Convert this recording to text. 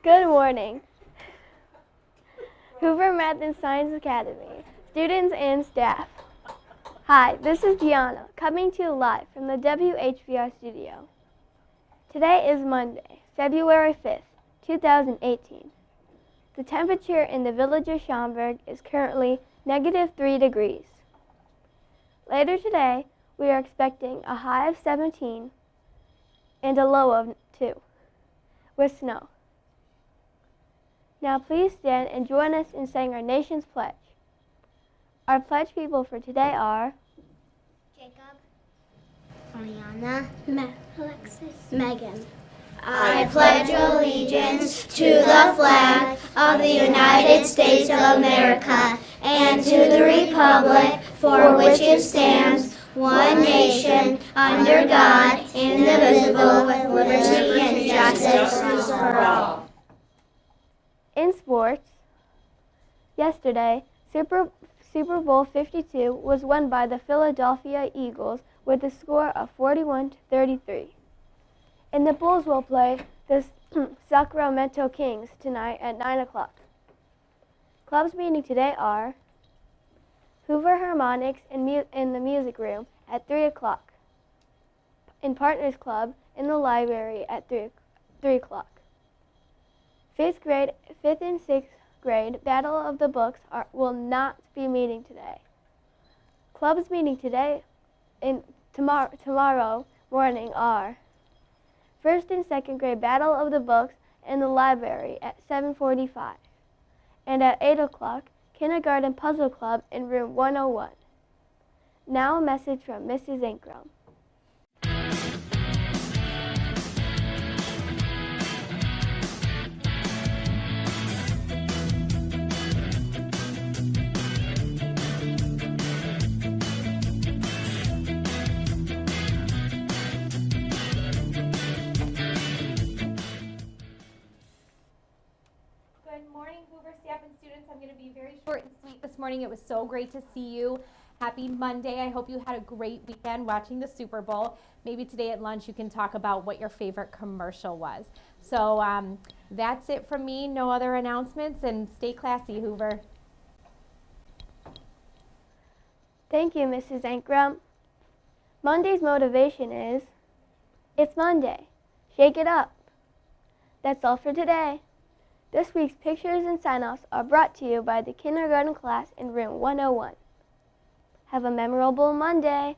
Good morning. Hoover Math and Science Academy, students and staff. Hi, this is Gianna, coming to you live from the WHVR studio. Today is Monday, February 5th, 2018. The temperature in the village of Schaumburg is currently -3 degrees. Later today, we are expecting a high of 17 and a low of 2, with snow. Now please stand and join us in saying our nation's pledge. Our pledge people for today are Jacob, Ariana, Alexis, Megan. I pledge allegiance to the flag of the United States of America and to the republic for which it stands, one nation, under God, indivisible, with liberty and justice for all. In sports. Yesterday, Super Bowl 52 was won by the Philadelphia Eagles with a score of 41-33. And the Bulls will play the Sacramento Kings tonight at 9 o'clock. Clubs meeting today are Hoover Harmonics in the music room at 3 o'clock. In Partners Club in the library at 3 o'clock. 5th and 6th grade Battle of the Books will not be meeting today. Clubs meeting today and tomorrow morning are 1st and 2nd grade Battle of the Books in the library at 7:45. And at 8 o'clock, Kindergarten Puzzle Club in room 101. Now a message from Mrs. Ankrum. Good morning, Hoover staff and students. I'm going to be very short and sweet this morning. It was so great to see you. Happy Monday. I hope you had a great weekend watching the Super Bowl. Maybe today at lunch you can talk about what your favorite commercial was. So that's it from me. No other announcements, and stay classy, Hoover. Thank you, Mrs. Ankrum. Monday's motivation is, it's Monday. Shake it up. That's all for today. This week's pictures and sign-offs are brought to you by the kindergarten class in room 101. Have a memorable Monday.